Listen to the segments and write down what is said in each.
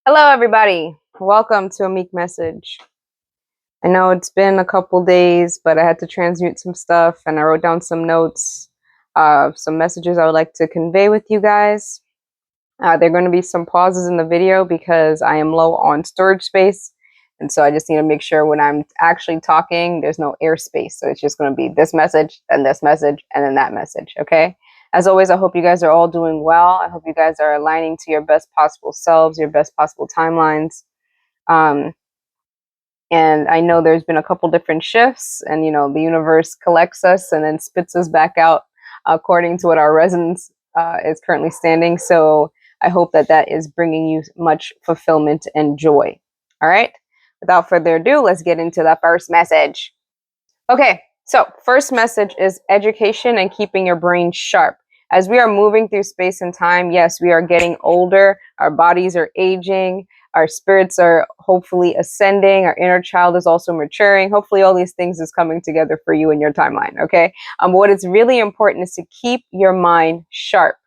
Hello, everybody. Welcome to a Meek Message. I know it's been a couple days, but I had to transmute some stuff and I wrote down some notes, some messages I would like to convey with you guys. There are going to be some pauses in the video because I am low on storage space. And so I just need to make sure when I'm actually talking, there's no airspace. So it's just going to be this message, and this message, and then that message. Okay. As always, I hope you guys are all doing well. I hope you guys are aligning to your best possible selves, your best possible timelines. Um, and I know there's been a couple different shifts, and the universe collects us and then spits us back out according to what our resonance is currently standing. So I hope that that is bringing you much fulfillment and joy. All right. Without further ado, let's get into the first message. Okay, so first message is education and keeping your brain sharp. As we are moving through space and time, yes, we are getting older, our bodies are aging, our spirits are hopefully ascending, our inner child is also maturing. Hopefully all these things is coming together for you in your timeline, okay? What is really important is to keep your mind sharp,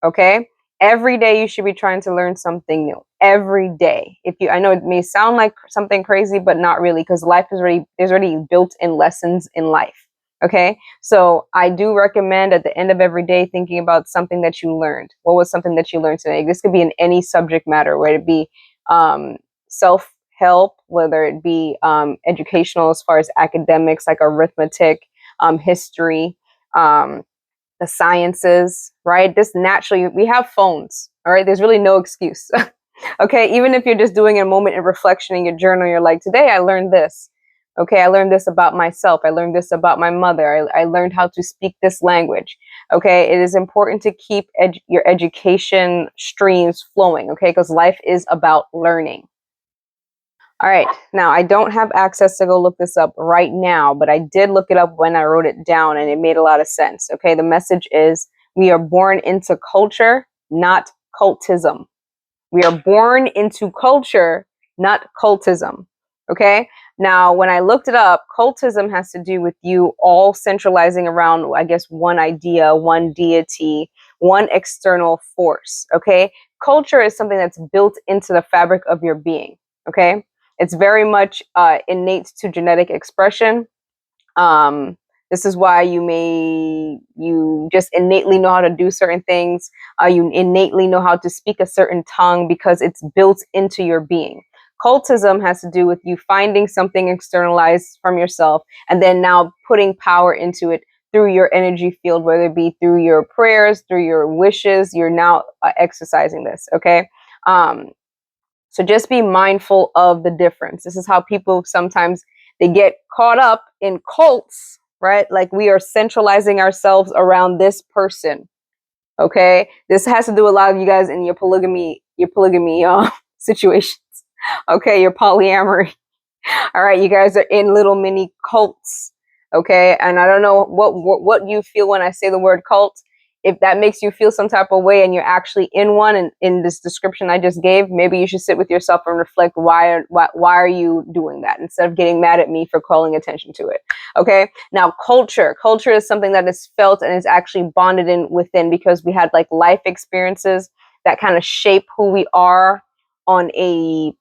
okay? Every day you should be trying to learn something new. Every day. I know it may sound like something crazy, but not really, because there's already built-in lessons in life. Okay. So I do recommend at the end of every day thinking about something that you learned. What was something that you learned today? This could be in any subject matter, whether it be self-help, whether it be educational as far as academics like arithmetic, history, the sciences, right? This naturally, we have phones, all right? There's really no excuse. Okay, even if you're just doing a moment in reflection in your journal, you're like, today I learned this. Okay, I learned this about myself. I learned this about my mother. I learned how to speak this language. Okay, it is important to keep your education streams flowing, okay, because life is about learning. All right, now I don't have access to go look this up right now, but I did look it up when I wrote it down and it made a lot of sense. Okay, the message is we are born into culture, not cultism. We are born into culture, not cultism. Okay, now when I looked it up, cultism has to do with you all centralizing around, I guess, one idea, one deity, one external force. Okay, culture is something that's built into the fabric of your being. Okay, it's very much innate to genetic expression. This is why you just innately know how to do certain things. You innately know how to speak a certain tongue because it's built into your being. Cultism has to do with you finding something externalized from yourself and then now putting power into it through your energy field, whether it be through your prayers, through your wishes. You're now exercising this. Okay. So just be mindful of the difference. This is how people sometimes they get caught up in cults, right? Like we are centralizing ourselves around this person. Okay, this has to do a lot of you guys in your polygamy situations. Okay, your polyamory. All right, you guys are in little mini cults. Okay, and I don't know what you feel when I say the word cult. If that makes you feel some type of way and you're actually in one, and in this description I just gave, maybe you should sit with yourself and reflect why are you doing that instead of getting mad at me for calling attention to it. Okay, now culture is something that is felt and is actually bonded in within because we had like life experiences that kind of shape who we are on a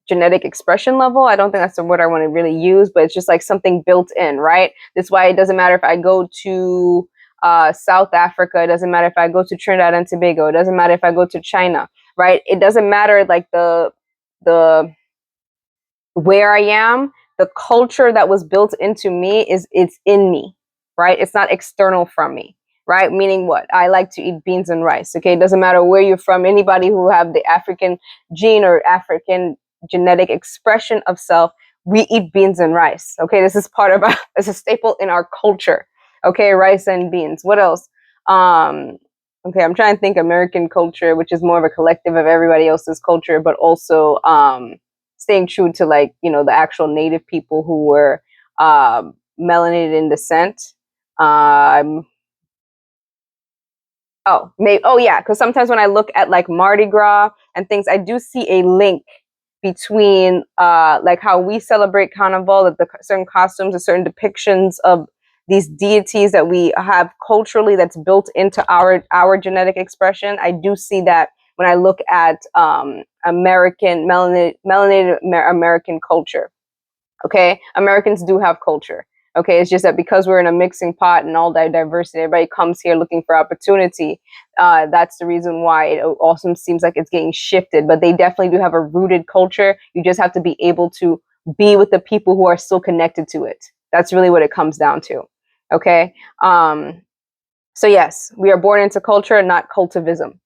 genetic expression level. I don't think that's the word I want to really use, but it's just like something built in, right? That's why it doesn't matter if I go to South Africa. It doesn't matter if I go to Trinidad and Tobago. It doesn't matter if I go to China, right? It doesn't matter like the where I am. The culture that was built into me it's in me, right? It's not external from me. Right? Meaning what? I like to eat beans and rice. Okay. It doesn't matter where you're from. Anybody who have the African gene or African genetic expression of self, we eat beans and rice. Okay. This is part of it's a staple in our culture. Okay. Rice and beans. What else? Okay. I'm trying to think American culture, which is more of a collective of everybody else's culture, but also, staying true to like, the actual native people who were, melanated in descent. Oh yeah, because sometimes when I look at like Mardi Gras and things, I do see a link between like how we celebrate Carnival, that the certain costumes, and certain depictions of these deities that we have culturally that's built into our genetic expression. I do see that when I look at American melanated American culture. Okay, Americans do have culture. Okay, it's just that because we're in a mixing pot and all that diversity, everybody comes here looking for opportunity. That's the reason why it also seems like it's getting shifted. But they definitely do have a rooted culture. You just have to be able to be with the people who are still connected to it. That's really what it comes down to. Okay. So yes, we are born into culture, not cultivism.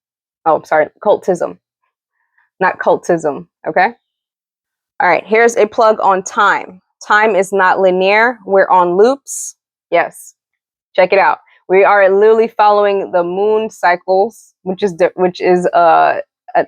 Oh, sorry, cultism, not cultism. Okay. All right, here's a plug on time. Time is not linear. We're on loops. Yes, check it out. We are literally following the moon cycles, which is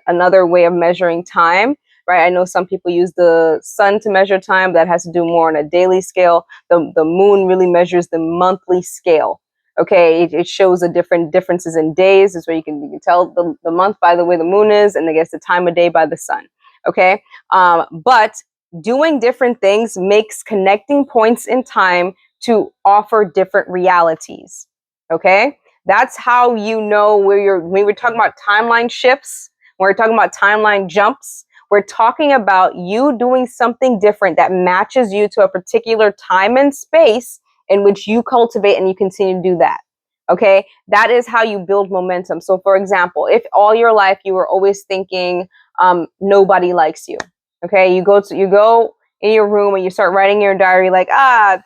another way of measuring time, right? I know some people use the sun to measure time. That has to do more on a daily scale. The moon really measures the monthly scale. Okay, it shows the differences in days. Is where you can tell the month by the way the moon is, and I guess the time of day by the sun. Okay, but doing different things makes connecting points in time to offer different realities. Okay, that's how you know when we're talking about timeline shifts, when we're talking about timeline jumps, we're talking about you doing something different that matches you to a particular time and space in which you cultivate and you continue to do that. Okay, that is how you build momentum. So for example, if all your life you were always thinking nobody likes you, okay, you go in your room and you start writing in your diary like,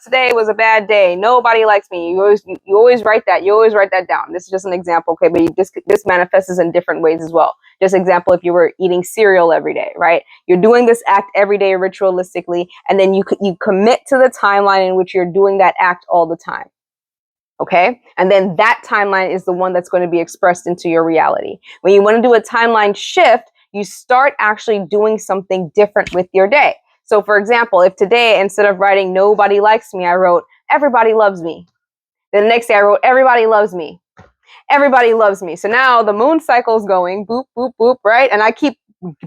today was a bad day, nobody likes me. You always write that. You always write that down. This is just an example, okay? But this manifests in different ways as well. Just example, if you were eating cereal every day, right? You're doing this act every day ritualistically, and then you commit to the timeline in which you're doing that act all the time. Okay. And then that timeline is the one that's going to be expressed into your reality. When you want to do a timeline shift, you start actually doing something different with your day. So for example, if today, instead of writing nobody likes me, I wrote everybody loves me. Then the next day I wrote everybody loves me. Everybody loves me. So now the moon cycle is going boop, boop, boop, right? And I keep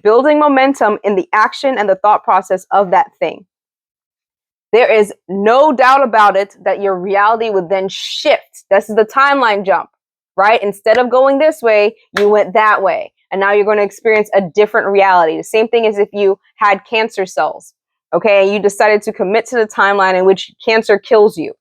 building momentum in the action and the thought process of that thing. There is no doubt about it that your reality would then shift. This is the timeline jump, right? Instead of going this way, you went that way. And now you're going to experience a different reality. The same thing as if you had cancer cells, okay? And you decided to commit to the timeline in which cancer kills you,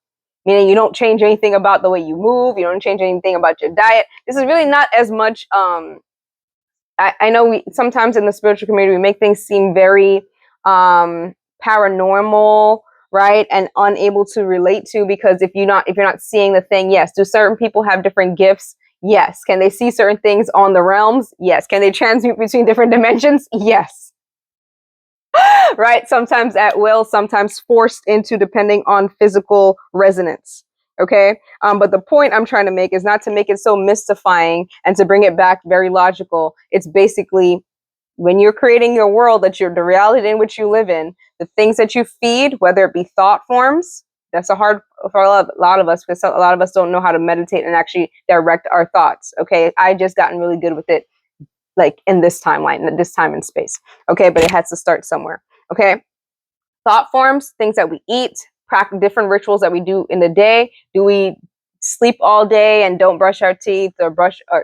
meaning you don't change anything about the way you move. You don't change anything about your diet. This is really not as much, I know we sometimes in the spiritual community, we make things seem very paranormal, right, and unable to relate to, because if you're not seeing the thing, yes. Do certain people have different gifts? Yes. Can they see certain things on the realms? Yes. Can they transmute between different dimensions? Yes. Right? Sometimes at will, sometimes forced into, depending on physical resonance. Okay. But the point I'm trying to make is not to make it so mystifying and to bring it back very logical. It's basically, when you're creating your world, that you're the reality in which you live in, the things that you feed, whether it be thought forms, that's a hard for a lot of us, because a lot of us don't know how to meditate and actually direct our thoughts. Okay. I just gotten really good with it, like in this timeline, this time and space. Okay. But it has to start somewhere. Okay. Thought forms, things that we eat, practice different rituals that we do in the day. Do we sleep all day and don't brush our teeth, or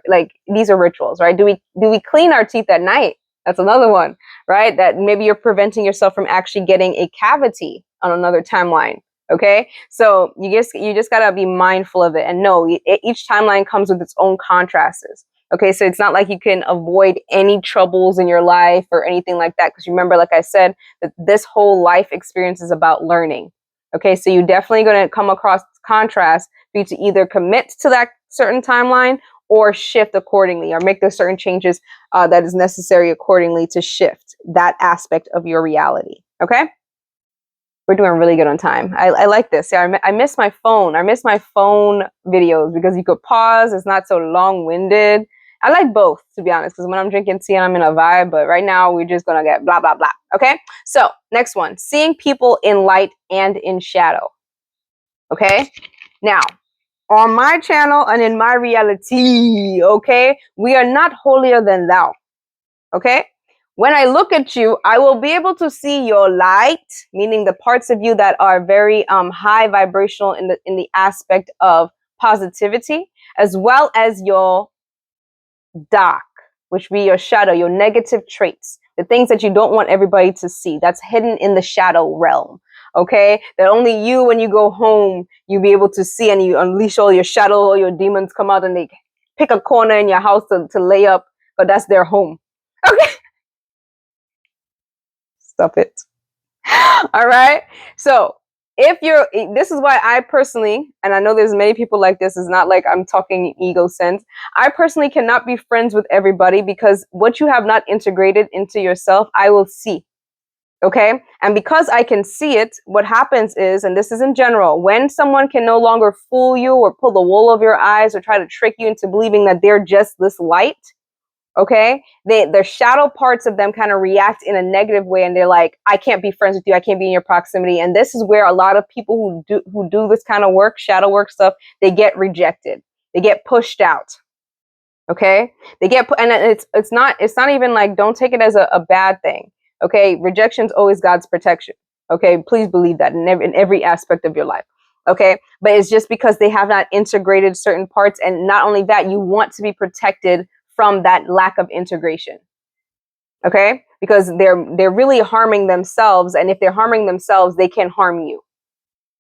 like, these are rituals, right? Do we clean our teeth at night? That's another one, right? That maybe you're preventing yourself from actually getting a cavity on another timeline. Okay. So you just gotta be mindful of it, and know each timeline comes with its own contrasts. Okay. So it's not like you can avoid any troubles in your life or anything like that. Because remember, like I said, that this whole life experience is about learning. Okay. So you're definitely going to come across contrast for you to either commit to that certain timeline or shift accordingly, or make the certain changes that is necessary accordingly to shift that aspect of your reality. Okay. We're doing really good on time. I like this. Yeah, I miss my phone. I miss my phone videos because you could pause. It's not so long-winded. I like both, to be honest, because when I'm drinking tea and I'm in a vibe, but right now we're just going to get blah, blah, blah. Okay. So next one, seeing people in light and in shadow. Okay. Now, on my channel and in my reality, okay, we are not holier than thou. Okay. When I look at you, I will be able to see your light, meaning the parts of you that are very high vibrational in the aspect of positivity, as well as your dark, which be your shadow, your negative traits, the things that you don't want everybody to see. That's hidden in the shadow realm. Okay, that only you, when you go home, you be able to see, and you unleash all your shadow, all your demons come out and they pick a corner in your house to lay up, but that's their home. Okay, stop it. All right. So if you're, this is why I personally, and I know there's many people like this, is not like I'm talking ego sense. I personally cannot be friends with everybody, because what you have not integrated into yourself, I will see. Okay. And because I can see it, what happens is, and this is in general, when someone can no longer fool you or pull the wool over your eyes or try to trick you into believing that they're just this light, okay, the shadow parts of them kind of react in a negative way, and they're like, I can't be friends with you, I can't be in your proximity. And this is where a lot of people who do this kind of work, shadow work stuff, they get rejected, they get pushed out. Okay, they get and it's not even like, don't take it as a bad thing. Okay, rejection's always God's protection. Okay, please believe that in every aspect of your life. Okay, but it's just because they have not integrated certain parts, and not only that, you want to be protected from that lack of integration. Okay, because they're really harming themselves, and if they're harming themselves, they can harm you.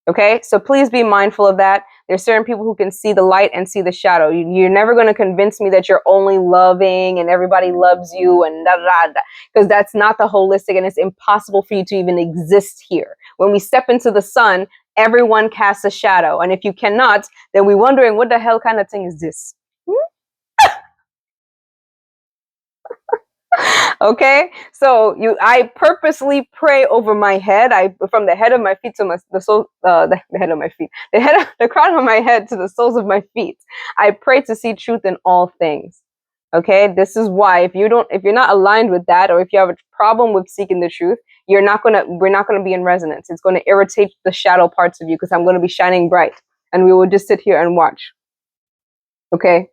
Okay, so please be mindful of that. There's certain people who can see the light and see the shadow. You're never going to convince me that you're only loving and everybody loves you and da da da, because that's not the holistic, and it's impossible for you to even exist here. When we step into the sun, everyone casts a shadow, and if you cannot, then we're wondering, what the hell kind of thing is this? Okay, so I purposely pray over my head. From the head of my feet to the head of my feet, the crown of my head to the soles of my feet. I pray to see truth in all things. Okay, this is why if you're not aligned with that, or if you have a problem with seeking the truth, we're not gonna be in resonance. It's going to irritate the shadow parts of you, because I'm going to be shining bright, and we will just sit here and watch. Okay.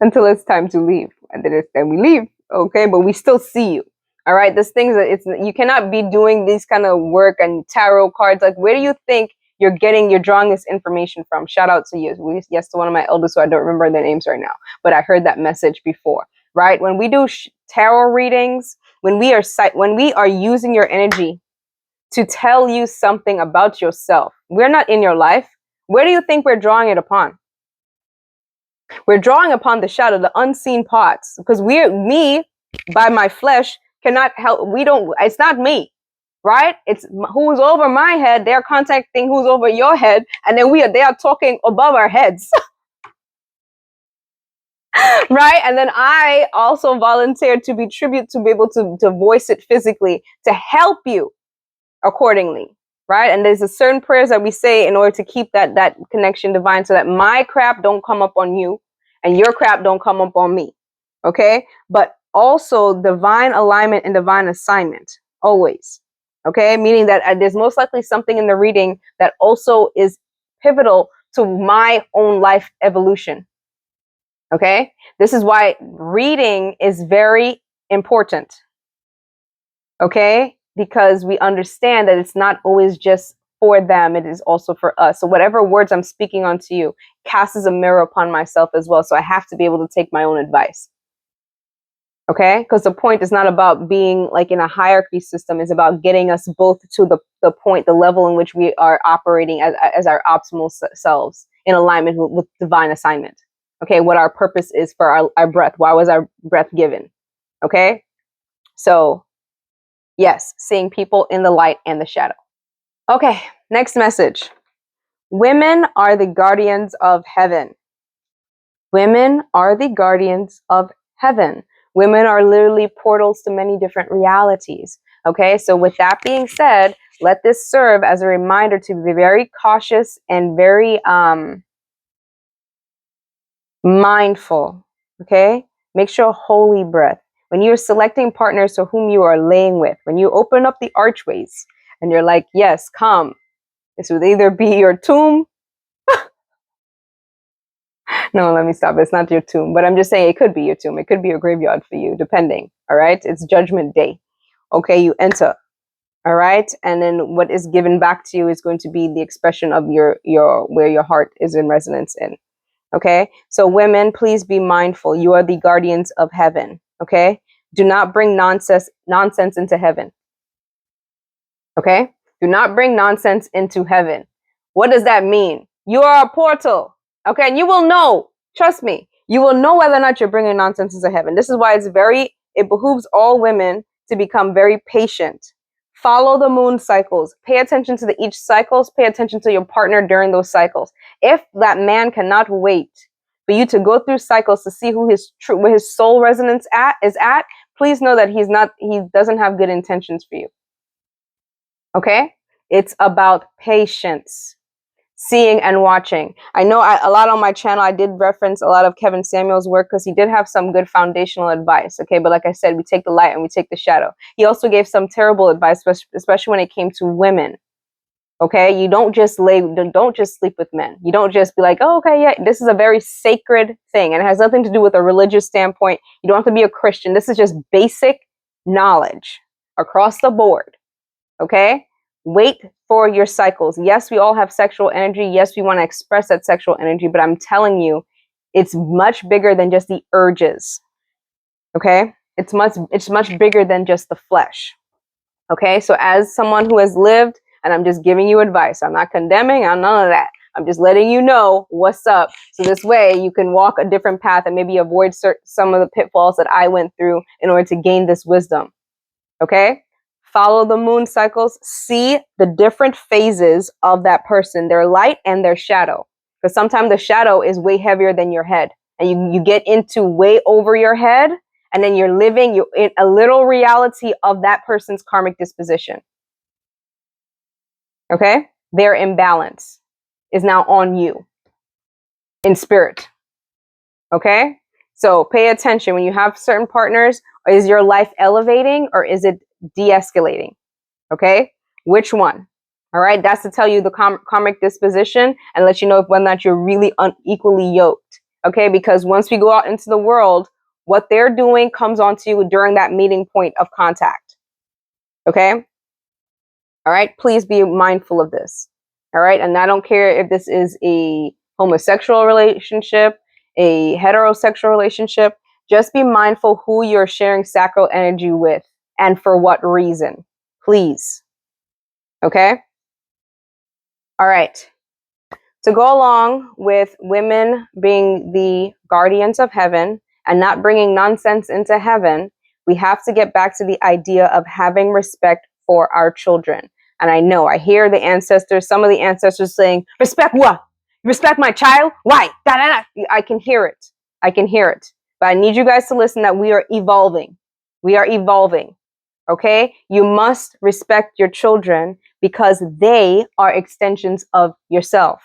Until it's time to leave, and then we leave. Okay, but we still see you. All right, this thing is, you cannot be doing these kind of work and tarot cards. Like, where do you think you're drawing this information from? Shout out to you. Yes, to one of my elders, who I don't remember their names right now, but I heard that message before. Right, when we do tarot readings, when we are using your energy to tell you something about yourself, we're not in your life. Where do you think we're drawing it upon? We're drawing upon the shadow, the unseen parts, because me, by my flesh, cannot help. It's not me, right? It's who's over my head. They're contacting who's over your head, and then they are talking above our heads. Right? And then I also volunteered to be tribute, to be able to voice it physically, to help you accordingly. Right? And there's a certain prayers that we say in order to keep that connection divine, so that my crap don't come up on you and your crap don't come up on me. Okay? But also divine alignment and divine assignment, always. Okay? Meaning that there's most likely something in the reading that also is pivotal to my own life evolution. Okay? This is why reading is very important. Okay? Because we understand that it's not always just for them, it is also for us. So whatever words I'm speaking onto you casts a mirror upon myself as well. So I have to be able to take my own advice. Okay? Because the point is not about being like in a hierarchy system. It's about getting us both to the point, the level in which we are operating as our optimal selves, in alignment with divine assignment. Okay? What our purpose is for our breath. Why was our breath given? Okay? So yes, seeing people in the light and the shadow. Okay, next message. Women are the guardians of heaven. Women are the guardians of heaven. Women are literally portals to many different realities. Okay, so with that being said, let this serve as a reminder to be very cautious and very mindful. Okay, make sure holy breath. When you're selecting partners to whom you are laying with, when you open up the archways and you're like, yes, come, this would either be your tomb. No, let me stop. It's not your tomb, but I'm just saying it could be your tomb. It could be a graveyard for you, depending. All right. It's judgment day. Okay. You enter. All right. And then what is given back to you is going to be the expression of your where your heart is in resonance in. Okay, so women, please be mindful. You are the guardians of heaven. Okay, do not bring nonsense into heaven. Okay, do not bring nonsense into heaven. What does that mean? You are a portal. Okay, and you will know. Trust me, you will know whether or not you're bringing nonsense into heaven. This is why it behooves all women to become very patient. Follow the moon cycles. Pay attention to each cycles. Pay attention to your partner during those cycles. If that man cannot wait for you to go through cycles to see who where his soul resonance is at, please know that he doesn't have good intentions for you. Okay? It's about patience, seeing and watching. I know a lot on my channel, I did reference a lot of Kevin Samuel's work because he did have some good foundational advice. Okay, but like I said, we take the light and we take the shadow. He also gave some terrible advice, especially when it came to women. Okay, you don't just sleep with men. You don't just be like, oh, okay, yeah, this is a very sacred thing, and it has nothing to do with a religious standpoint. You don't have to be a Christian. This is just basic knowledge across the board. Okay, wait for your cycles. Yes, we all have sexual energy. Yes, we want to express that sexual energy, but I'm telling you, it's much bigger than just the urges. Okay, it's much bigger than just the flesh. Okay, so as someone who has lived, and I'm just giving you advice, I'm not condemning, I'm none of that. I'm just letting you know what's up. So this way you can walk a different path and maybe avoid some of the pitfalls that I went through in order to gain this wisdom. Okay? Follow the moon cycles. See the different phases of that person, their light and their shadow. Because sometimes the shadow is way heavier than your head. And you get into way over your head, and then you're in a little reality of that person's karmic disposition. Okay? Their imbalance is now on you in spirit. Okay? So pay attention. When you have certain partners, is your life elevating or is it de-escalating? Okay? Which one? All right? That's to tell you the karmic disposition and let you know whether or not you're really unequally yoked. Okay? Because once we go out into the world, what they're doing comes onto you during that meeting point of contact. Okay? All right? Please be mindful of this. All right? And I don't care if this is a homosexual relationship, a heterosexual relationship. Just be mindful who you're sharing sacral energy with and for what reason. Please. Okay? All right. To go along with women being the guardians of heaven and not bringing nonsense into heaven, we have to get back to the idea of having respect for our children. And I hear the ancestors, some of the ancestors saying, respect what? Respect my child? Why? Da, da, da. I can hear it. I can hear it. But I need you guys to listen that we are evolving. We are evolving. Okay? You must respect your children because they are extensions of yourself.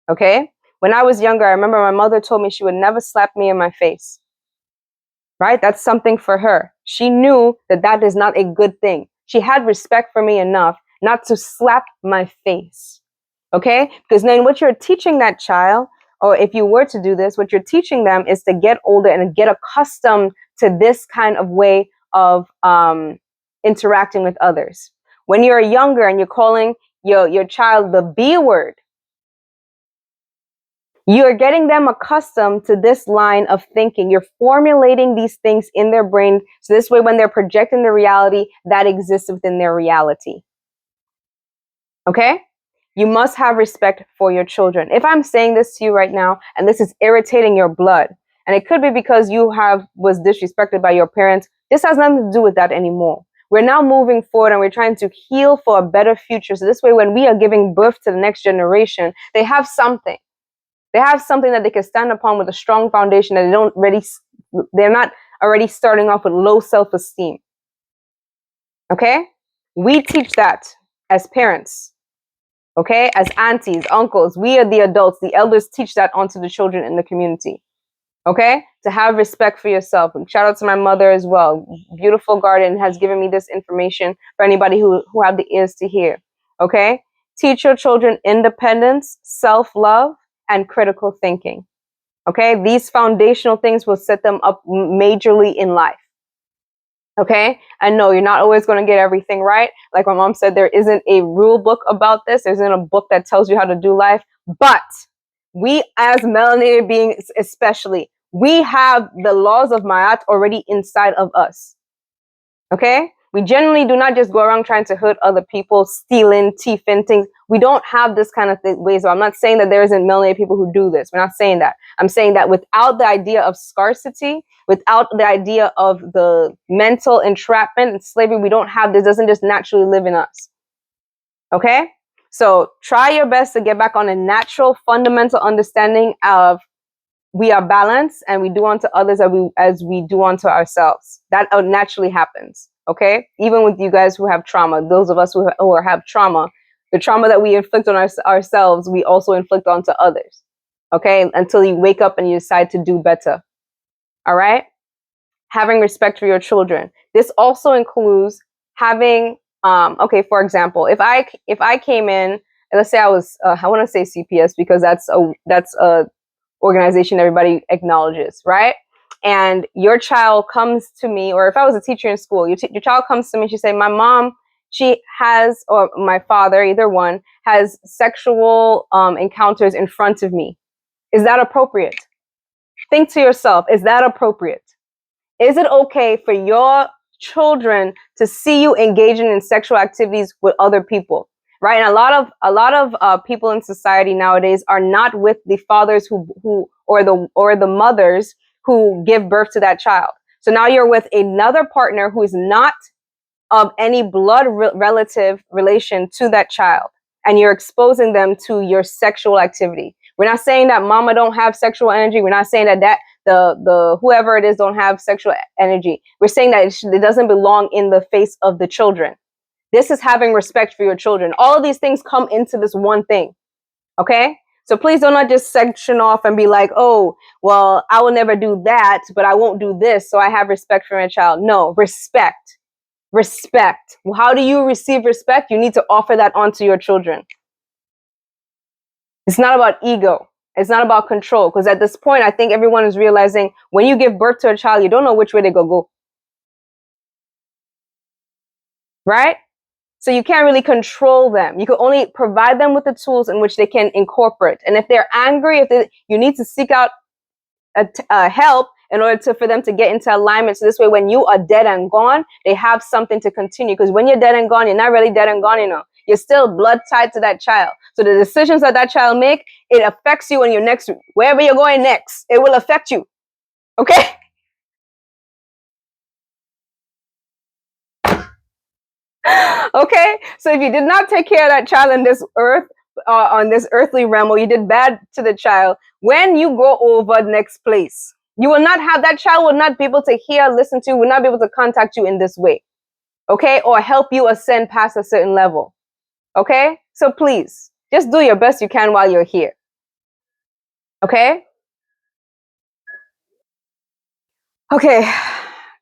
Okay? When I was younger, I remember my mother told me she would never slap me in my face. Right? That's something for her. She knew that that is not a good thing. She had respect for me enough not to slap my face. Okay? Because then what you're teaching that child, or if you were to do this, what you're teaching them is to get older and get accustomed to this kind of way of interacting with others. When you're younger and you're calling your child the B word, you're getting them accustomed to this line of thinking. You're formulating these things in their brain. So this way, when they're projecting the reality, that exists within their reality. Okay? You must have respect for your children. If I'm saying this to you right now, and this is irritating your blood, and it could be because you was disrespected by your parents, this has nothing to do with that anymore. We're now moving forward and we're trying to heal for a better future. So this way, when we are giving birth to the next generation, they have something. They have something that they can stand upon with a strong foundation that they're not already starting off with low self-esteem. Okay? We teach that as parents. Okay? As aunties, uncles, we are the adults. The elders teach that onto the children in the community. Okay? To have respect for yourself. And shout out to my mother as well. Beautiful Garden has given me this information for anybody who have the ears to hear. Okay? Teach your children independence, self-love, and critical thinking. Okay? These foundational things will set them up majorly in life. Okay? And no, you're not always going to get everything right. Like my mom said, there isn't a rule book about this. There isn't a book that tells you how to do life. But We as melanated beings, especially, we have the laws of Ma'at already inside of us. Okay? We generally do not just go around trying to hurt other people, stealing, thieving things. We don't have this kind of ways. So I'm not saying that there isn't melanated people who do this. We're not saying that. I'm saying that without the idea of scarcity, without the idea of the mental entrapment and slavery, we don't have this. Doesn't just naturally live in us. Okay? So try your best to get back on a natural, fundamental understanding of we are balanced and we do unto others as we do unto ourselves. That naturally happens. Okay, even with you guys who have trauma, those of us who have trauma, the trauma that we inflict on ourselves, we also inflict onto others. Okay, until you wake up and you decide to do better. All right, having respect for your children. This also includes having, okay, for example, if I came in, and let's say I was, I want to say CPS because that's a organization everybody acknowledges, right? And your child comes to me, or if I was a teacher in school, your child comes to me, she say, my mom, she has, or my father, either one, has sexual encounters in front of me. Is that appropriate? Think to yourself, is that appropriate? Is it okay for your children to see you engaging in sexual activities with other people? Right, and a lot of people in society nowadays are not with the fathers who or the mothers who give birth to that child. So now you're with another partner who is not of any blood relative relation to that child, and you're exposing them to your sexual activity. We're not saying that mama don't have sexual energy. We're not saying that the whoever it is don't have sexual energy. We're saying that it doesn't belong in the face of the children. This is having respect for your children. All of these things come into this one thing. Okay? So please do not just section off and be like, oh, well, I will never do that, but I won't do this, so I have respect for my child. No, respect. Respect. How do you receive respect? You need to offer that onto your children. It's not about ego. It's not about control. Because at this point, I think everyone is realizing when you give birth to a child, you don't know which way they go. Right? So you can't really control them. You can only provide them with the tools in which they can incorporate. And if they're angry, you need to seek out help in order for them to get into alignment. So this way, when you are dead and gone, they have something to continue. Because when you're dead and gone, you're not really dead and gone, You're still blood tied to that child. So the decisions that child make, it affects you when you're next, wherever you're going next. It will affect you. Okay? Okay, so if you did not take care of that child on this earth, on this earthly realm, or you did bad to the child, when you go over the next place, you will not have, that child will not be able to hear, listen to, will not be able to contact you in this way. Okay, or help you ascend past a certain level. Okay, so please just do your best you can while you're here. Okay. Okay,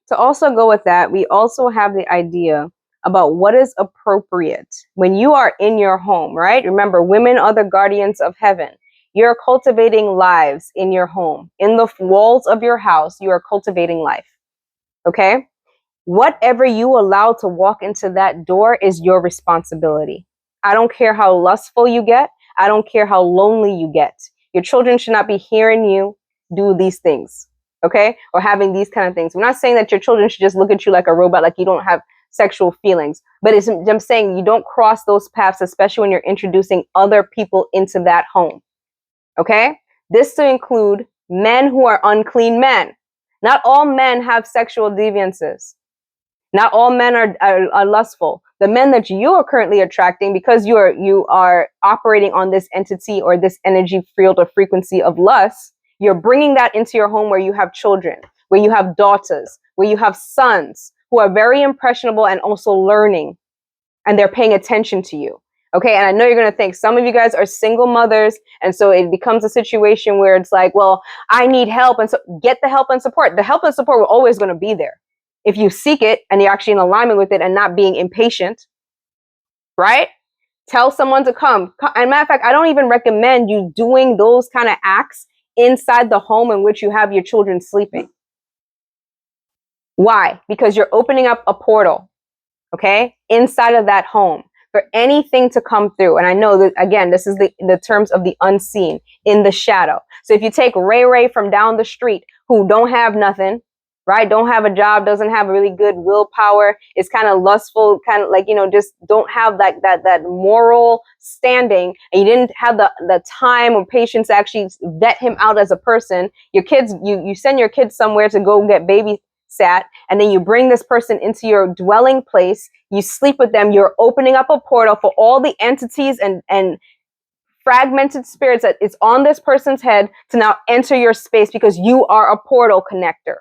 to also go with that, we also have the idea about what is appropriate when you are in your home, right? Remember, women are the guardians of heaven. You're cultivating lives in your home. In the walls of your house, you are cultivating life. Okay? Whatever you allow to walk into that door is your responsibility. I don't care how lustful you get. I don't care how lonely you get. Your children should not be hearing you do these things. Okay? Or having these kind of things. We're not saying that your children should just look at you like a robot, like you don't have sexual feelings. But I'm saying you don't cross those paths, especially when you're introducing other people into that home. Okay? This to include men who are unclean men. Not all men have sexual deviances. Not all men are lustful. The men that you are currently attracting, because you are operating on this entity or this energy field or frequency of lust, you're bringing that into your home where you have children, where you have daughters, where you have sons who are very impressionable and also learning, and they're paying attention to you. Okay, and I know you're going to think some of you guys are single mothers, and so it becomes a situation where it's like, well, I need help, and so get the help and support. The help and support will always going to be there if you seek it and you're actually in alignment with it and not being impatient, right? Tell someone to come. And matter of fact, I don't even recommend you doing those kind of acts inside the home in which you have your children sleeping. Why? Because you're opening up a portal, okay, inside of that home. for anything to come through. And I know that, again, this is the terms of the unseen, in the shadow. So if you take Ray from down the street, who don't have nothing, right? Don't have a job, doesn't have really good willpower, is kind of lustful, kind of like, just don't have that moral standing, and you didn't have the time or patience to actually vet him out as a person. Your kids, you send your kids somewhere to go get babysat, and then you bring this person into your dwelling place, you sleep with them, you're opening up a portal for all the entities and fragmented spirits that is on this person's head to now enter your space, because you are a portal connector.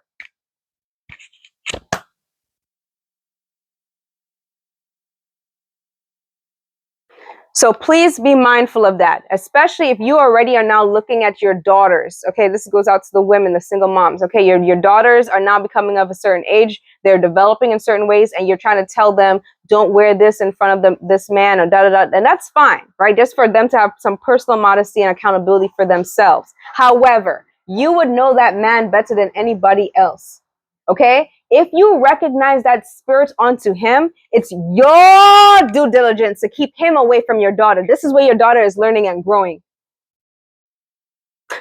So please be mindful of that, especially if you already are now looking at your daughters. Okay, this goes out to the women, the single moms. Okay, your daughters are now becoming of a certain age. They're developing in certain ways, and you're trying to tell them, don't wear this in front of this man, or da-da-da. And that's fine, right? Just for them to have some personal modesty and accountability for themselves. However, you would know that man better than anybody else. Okay? If you recognize that spirit onto him, it's your due diligence to keep him away from your daughter. This is where your daughter is learning and growing.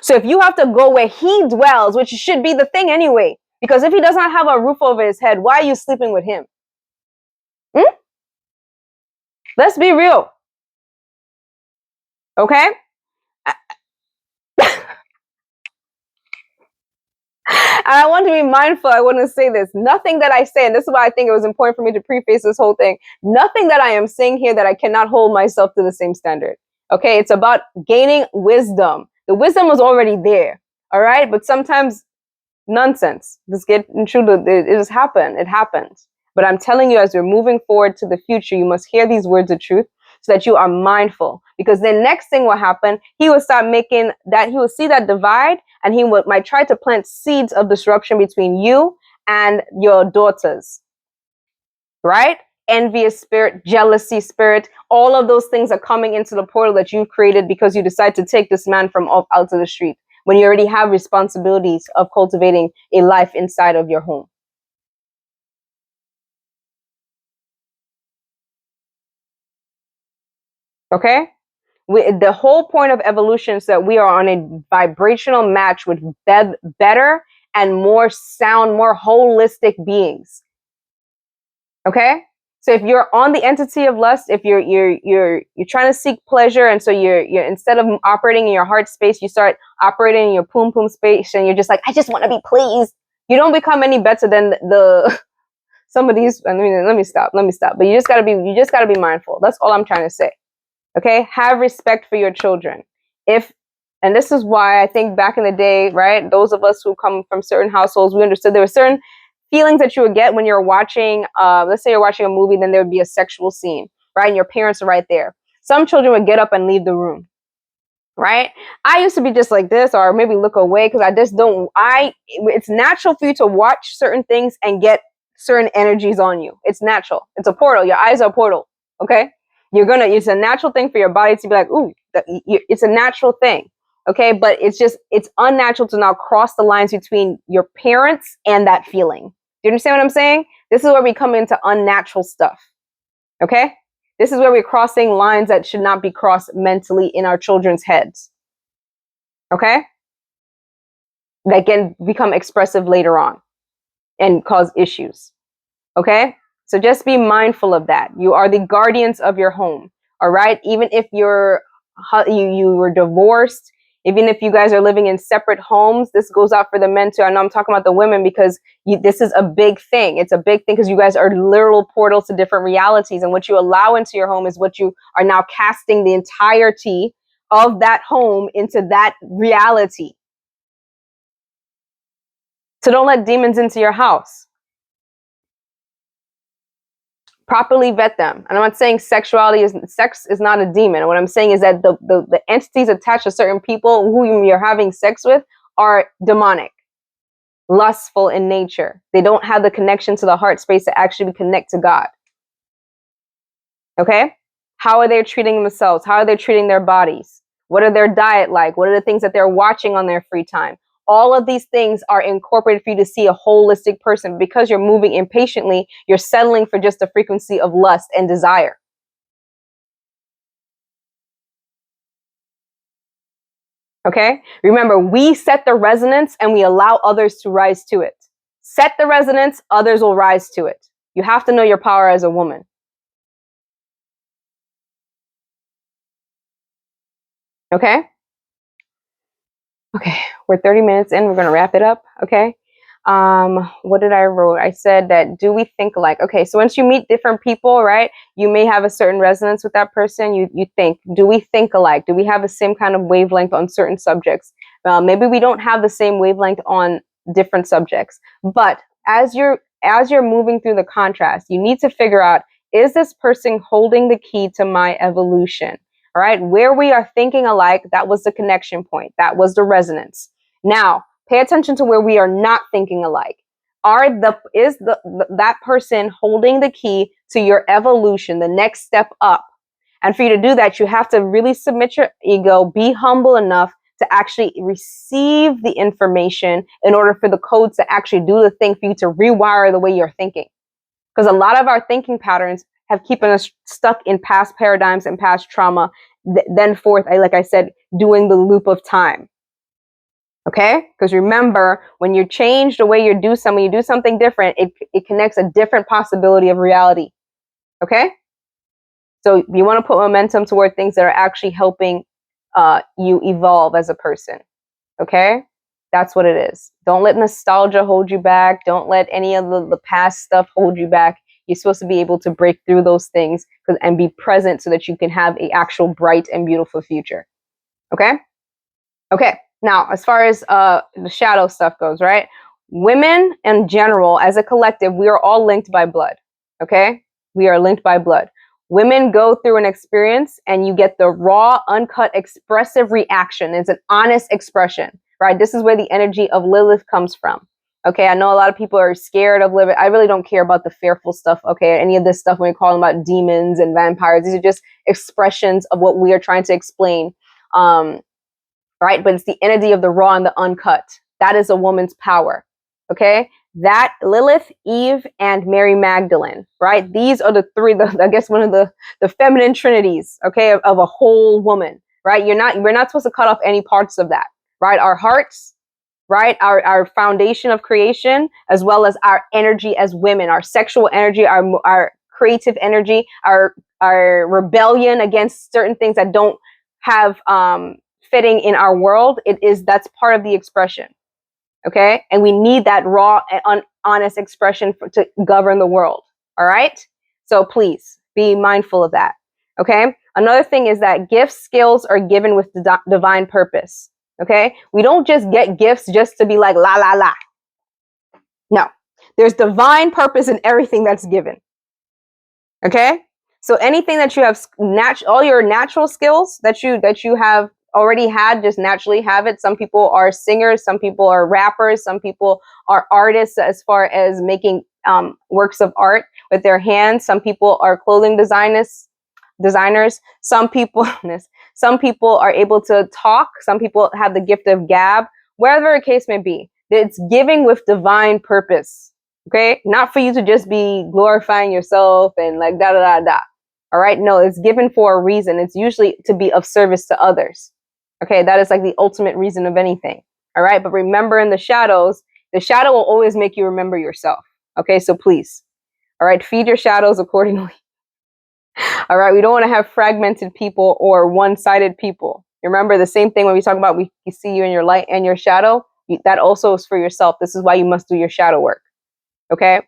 So if you have to go where he dwells, which should be the thing anyway, because if he does not have a roof over his head, why are you sleeping with him? Let's be real. Okay? And I want to be mindful. I want to say this. Nothing that I say, and this is why I think it was important for me to preface this whole thing. Nothing that I am saying here that I cannot hold myself to the same standard. Okay? It's about gaining wisdom. The wisdom was already there. All right? But sometimes nonsense. Just get into it just happened. It happens. But I'm telling you, as we're moving forward to the future, you must hear these words of truth so that you are mindful. Because the next thing will happen, he will start making that, he will see that divide, and he might try to plant seeds of disruption between you and your daughters. Right? Envious spirit, jealousy spirit, all of those things are coming into the portal that you created because you decide to take this man from out to the street, when you already have responsibilities of cultivating a life inside of your home. Okay? The whole point of evolution is that we are on a vibrational match with better and more sound, more holistic beings. Okay? So if you're on the entity of lust, if you're trying to seek pleasure, and so you're instead of operating in your heart space, you start operating in your poom space, and you're just like, I just want to be pleased. You don't become any better than the some of these. I mean, let me stop. But you just gotta be mindful. That's all I'm trying to say. Okay, have respect for your children. And this is why I think back in the day, right? Those of us who come from certain households, we understood there were certain feelings that you would get when you're watching, let's say you're watching a movie, then there would be a sexual scene, right? And your parents are right there. Some children would get up and leave the room, right? I used to be just like this, or maybe look away, because it's natural for you to watch certain things and get certain energies on you. It's natural. It's a portal. Your eyes are a portal, okay? It's a natural thing for your body to be like, ooh, it's a natural thing. Okay. But it's unnatural to now cross the lines between your parents and that feeling. Do you understand what I'm saying? This is where we come into unnatural stuff. Okay. This is where we're crossing lines that should not be crossed mentally in our children's heads. Okay. That can become expressive later on and cause issues. Okay. So just be mindful of that. You are the guardians of your home. All right. Even if you were divorced, even if you guys are living in separate homes, this goes out for the men too. I know I'm talking about the women because this is a big thing. It's a big thing because you guys are literal portals to different realities. And what you allow into your home is what you are now casting the entirety of that home into that reality. So don't let demons into your house. Properly vet them. And I'm not saying sex is not a demon. What I'm saying is that the entities attached to certain people who you're having sex with are demonic, lustful in nature. They don't have the connection to the heart space to actually connect to God. Okay? How are they treating themselves? How are they treating their bodies? What are their diet like? What are the things that they're watching on their free time? All of these things are incorporated for you to see a holistic person. Because you're moving impatiently, you're settling for just the frequency of lust and desire. Okay? Remember, we set the resonance and we allow others to rise to it. Set the resonance, others will rise to it. You have to know your power as a woman. Okay? Okay, we're 30 minutes in. We're going to wrap it up. Okay? What did I wrote? I said that, do we think alike? Okay, so once you meet different people, right, you may have a certain resonance with that person. You think, do we think alike? Do we have the same kind of wavelength on certain subjects? Maybe we don't have the same wavelength on different subjects, but as you're moving through the contrast, you need to figure out, is this person holding the key to my evolution? All right, where we are thinking alike, that was the connection point. That was the resonance. Now, pay attention to where we are not thinking alike. Is that person holding the key to your evolution, the next step up? And for you to do that, you have to really submit your ego, be humble enough to actually receive the information in order for the codes to actually do the thing for you to rewire the way you're thinking. Because a lot of our thinking patterns have keeping us stuck in past paradigms and past trauma, then forth, like I said, doing the loop of time. Okay? Because remember, when you change the way you do something, you do something different, it connects a different possibility of reality. Okay? So you want to put momentum toward things that are actually helping you evolve as a person. Okay? That's what it is. Don't let nostalgia hold you back. Don't let any of the past stuff hold you back. You're supposed to be able to break through those things and be present so that you can have an actual bright and beautiful future. Okay? Okay. Now, as far as the shadow stuff goes, right? Women in general, as a collective, we are all linked by blood. Okay? We are linked by blood. Women go through an experience and you get the raw, uncut, expressive reaction. It's an honest expression, right? This is where the energy of Lilith comes from. Okay, I know a lot of people are scared of Lilith. I really don't care about the fearful stuff, okay? Any of this stuff when we call them about demons and vampires, these are just expressions of what we are trying to explain. Right? But it's the energy of the raw and the uncut. That is a woman's power. Okay? That Lilith, Eve, and Mary Magdalene, right? These are the three, I guess one of the feminine trinities, okay, of a whole woman, right? We're not supposed to cut off any parts of that, right? Our hearts, right? Our foundation of creation, as well as our energy as women, our sexual energy, our creative energy, our rebellion against certain things that don't have fitting in our world. That's part of the expression. Okay, and we need that raw and honest expression to govern the world. All right, so please be mindful of that. Okay, another thing is that gifts, skills are given with divine purpose. Okay, we don't just get gifts just to be like la la la. No, there's divine purpose in everything that's given. Okay, so anything that you have, all your natural skills that you have already had, just naturally have it. Some people are singers, some people are rappers, some people are artists as far as making works of art with their hands. Some people are clothing designers. Some people are able to talk. Some people have the gift of gab. Wherever the case may be, it's giving with divine purpose. Okay, not for you to just be glorifying yourself and like da da da da. All right, no, it's given for a reason. It's usually to be of service to others. Okay, that is like the ultimate reason of anything. All right, but remember, in the shadow will always make you remember yourself. Okay, so please, all right, feed your shadows accordingly. All right, we don't want to have fragmented people or one-sided people. Remember the same thing when we talk about we see you in your light and your shadow. That also is for yourself. This is why you must do your shadow work. Okay,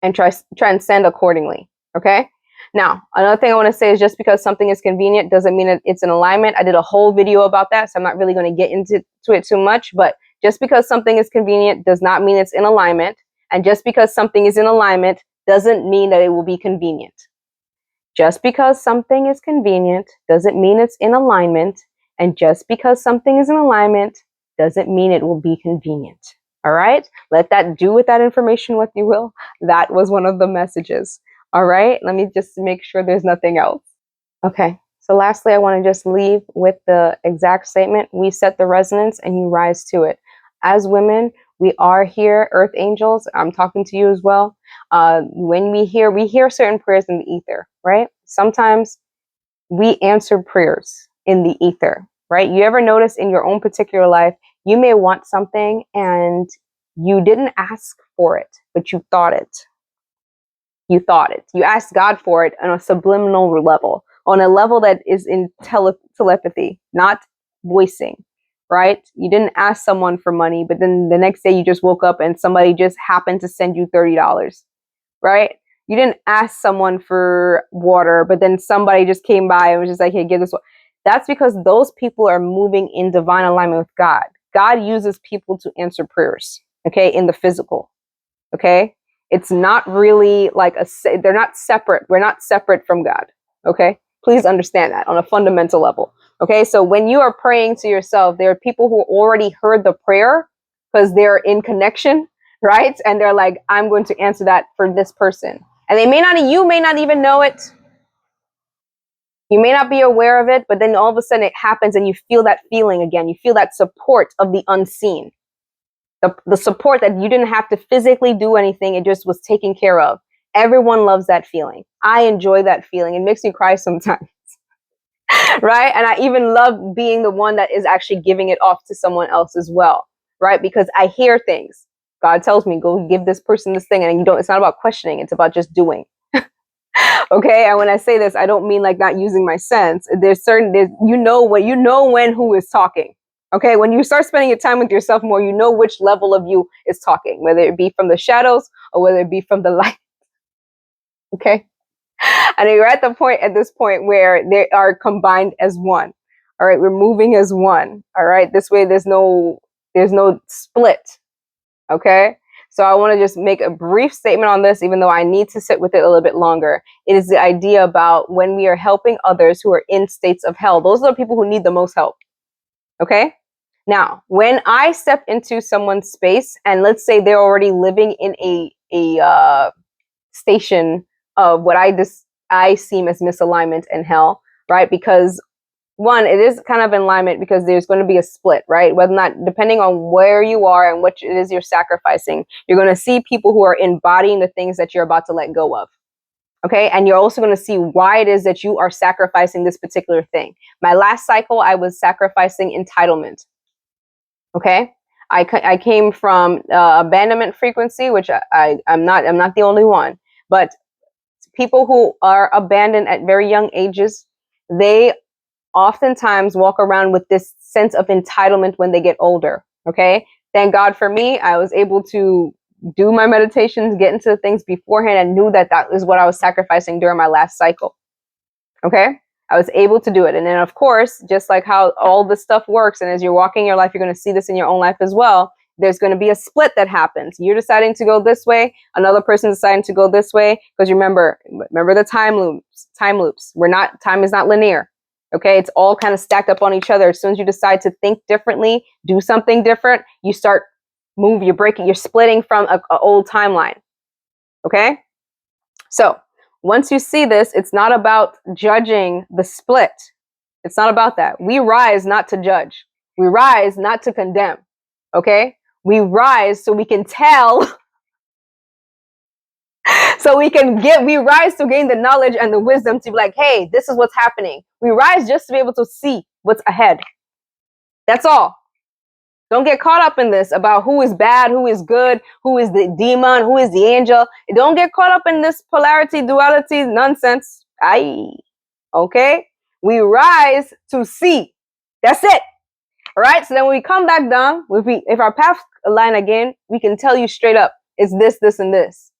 and transcend accordingly. Okay. Now, another thing I want to say is just because something is convenient doesn't mean that it's in alignment. I did a whole video about that, so I'm not really going to get into it too much. But just because something is convenient does not mean it's in alignment. And just because something is in alignment doesn't mean that it will be convenient. Just because something is convenient doesn't mean it's in alignment. And just because something is in alignment doesn't mean it will be convenient. All right? Let that do with that information what you will. That was one of the messages. All right? Let me just make sure there's nothing else. Okay. So lastly, I want to just leave with the exact statement. We set the resonance and you rise to it. As women, we are here, earth angels. I'm talking to you as well. When we hear certain prayers in the ether, right? Sometimes we answer prayers in the ether. right? You ever notice in your own particular life, you may want something and you didn't ask for it, but you thought it. You thought it. You asked God for it on a subliminal level, on a level that is in telepathy, not voicing, right? You didn't ask someone for money, but then the next day you just woke up and somebody just happened to send you $30, right? You didn't ask someone for water, but then somebody just came by and was just like, hey, give this. That's because those people are moving in divine alignment with God. God uses people to answer prayers, okay, in the physical, okay? It's not really like they're not separate. We're not separate from God, okay? Please understand that on a fundamental level, okay? So when you are praying to yourself, there are people who already heard the prayer because they're in connection, right? And they're like, I'm going to answer that for this person. And you may not even know it. You may not be aware of it, but then all of a sudden it happens and you feel that feeling again. You feel that support of the unseen. The support that you didn't have to physically do anything. It just was taken care of. Everyone loves that feeling. I enjoy that feeling. It makes me cry sometimes. Right? And I even love being the one that is actually giving it off to someone else as well. Right? Because I hear things. God tells me, go give this person this thing. And it's not about questioning. It's about just doing. Okay. And when I say this, I don't mean like not using my sense. You know when who is talking. Okay. When you start spending your time with yourself more, you know which level of you is talking, whether it be from the shadows or whether it be from the light. Okay. And you're at this point where they are combined as one. All right. We're moving as one. All right. This way there's no split. Okay. So I want to just make a brief statement on this, even though I need to sit with it a little bit longer. It is the idea about when we are helping others who are in states of hell. Those are the people who need the most help. Okay. Now, when I step into someone's space and let's say they're already living in a station of what I seem as misalignment and hell, right? Because one, it is kind of in alignment because there's going to be a split, right? Whether or not, depending on where you are and what it is you're sacrificing, you're going to see people who are embodying the things that you're about to let go of. Okay. And you're also going to see why it is that you are sacrificing this particular thing. My last cycle, I was sacrificing entitlement. Okay. I came from abandonment frequency, which I'm not the only one, but people who are abandoned at very young ages, they oftentimes walk around with this sense of entitlement when they get older. Okay. Thank God for me. I was able to do my meditations, get into things beforehand, and knew that is what I was sacrificing during my last cycle. Okay. I was able to do it. And then, of course, just like how all this stuff works, and as you're walking your life, you're going to see this in your own life as well. There's going to be a split that happens. You're deciding to go this way. Another person deciding to go this way. Because remember the time loops. Time is not linear. Okay, it's all kind of stacked up on each other. As soon as you decide to think differently, do something different, you start you're splitting from an old timeline. Okay, so once you see this, it's not about judging the split. It's not about that. We rise not to judge. We rise not to condemn. Okay, we rise so we can tell. We rise to gain the knowledge and the wisdom to be like, hey, this is what's happening. We rise just to be able to see what's ahead. That's all. Don't get caught up in this about who is bad, who is good, who is the demon, who is the angel. Don't get caught up in this polarity, duality nonsense. Okay? We rise to see. That's it. All right? So then when we come back down, if our paths align again, we can tell you straight up, it's this, this, and this.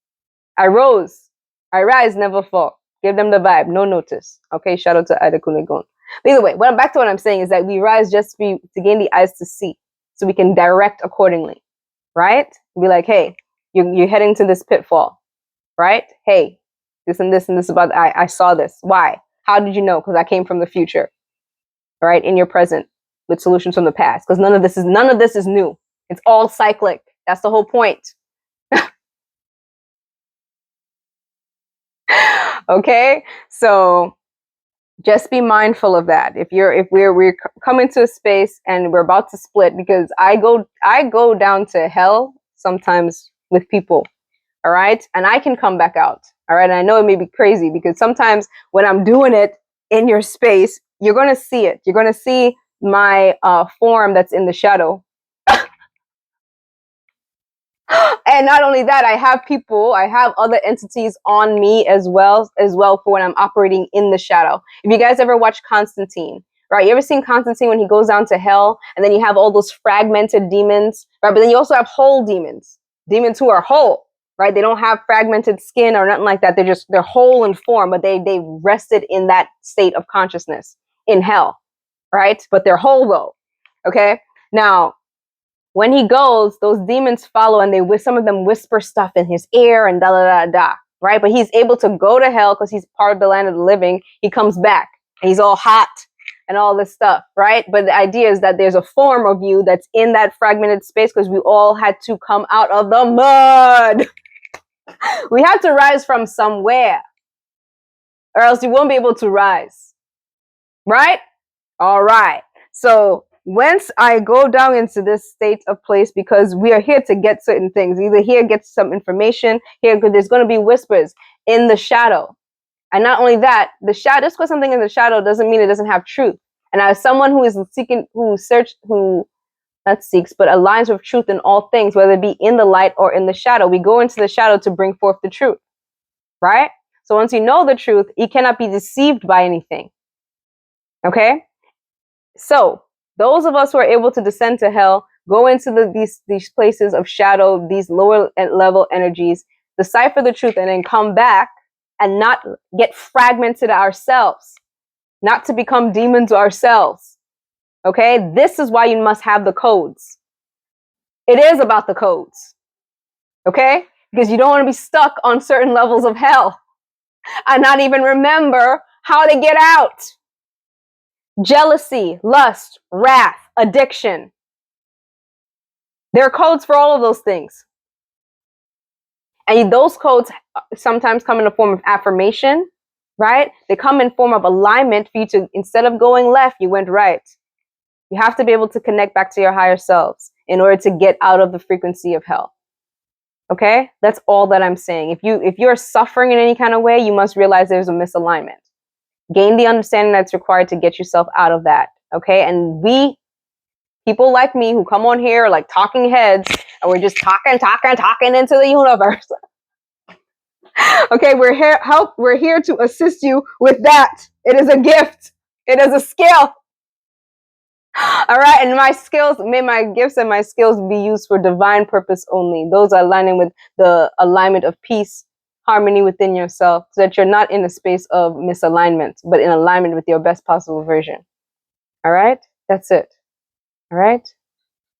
I rise, never fall. Give them the vibe, no notice. Okay, shout out to Ida Kunegon. Either way, back to what I'm saying is that we rise just to gain the eyes to see, so we can direct accordingly, right? Be like, hey, you're heading to this pitfall, right? Hey, this and this and this about, I saw this. Why? How did you know? Because I came from the future, right? In your present with solutions from the past. Because none of this is new. It's all cyclic. That's the whole point. Okay, so just be mindful of that. If we're coming to a space and we're about to split, because I go down to hell sometimes with people, all right, and I can come back out, all right. And I know it may be crazy because sometimes when I'm doing it in your space, you're gonna see it. You're gonna see my form that's in the shadow. And not only that, I have other entities on me as well for when I'm operating in the shadow. If you guys ever watch Constantine, right? You ever seen Constantine when he goes down to hell, and then you have all those fragmented demons, right? But then you also have whole demons who are whole, right? They don't have fragmented skin or nothing like that. They're whole in form, but they rested in that state of consciousness in hell, right? But they're whole though. Okay. Now, when he goes, those demons follow, and some of them whisper stuff in his ear and da da da da, right? But he's able to go to hell because he's part of the land of the living. He comes back and he's all hot and all this stuff, right? But the idea is that there's a form of you that's in that fragmented space because we all had to come out of the mud. We had to rise from somewhere, or else you won't be able to rise, right? All right. So once I go down into this state of place, because we are here to get certain things, either here get some information, here there's going to be whispers in the shadow. And not only that, just because something in the shadow doesn't mean it doesn't have truth. And as someone who is seeking, who not seeks, but aligns with truth in all things, whether it be in the light or in the shadow, we go into the shadow to bring forth the truth, right? So once you know the truth, you cannot be deceived by anything. Okay? So those of us who are able to descend to hell, go into these places of shadow, these lower level energies, decipher the truth, and then come back and not get fragmented ourselves, not to become demons ourselves. Okay, this is why you must have the codes. It is about the codes. Okay, because you don't want to be stuck on certain levels of hell and not even remember how to get out. Jealousy, lust, wrath, addiction. There are codes for all of those things. And those codes sometimes come in the form of affirmation, right? They come in form of alignment for you to, instead of going left, you went right. You have to be able to connect back to your higher selves in order to get out of the frequency of hell. Okay? That's all that I'm saying. If you're suffering in any kind of way, you must realize there's a misalignment. Gain the understanding that's required to get yourself out of that. Okay? And people like me who come on here like talking heads, and we're just talking into the universe. Okay, we're here to assist you with that. It is a gift. It is a skill. All right, and may my gifts and my skills be used for divine purpose only. Those are aligning with the alignment of peace, harmony within yourself, so that you're not in a space of misalignment, but in alignment with your best possible version. All right, that's it. All right,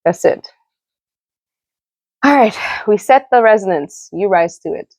that's it. All right, we set the resonance. You rise to it.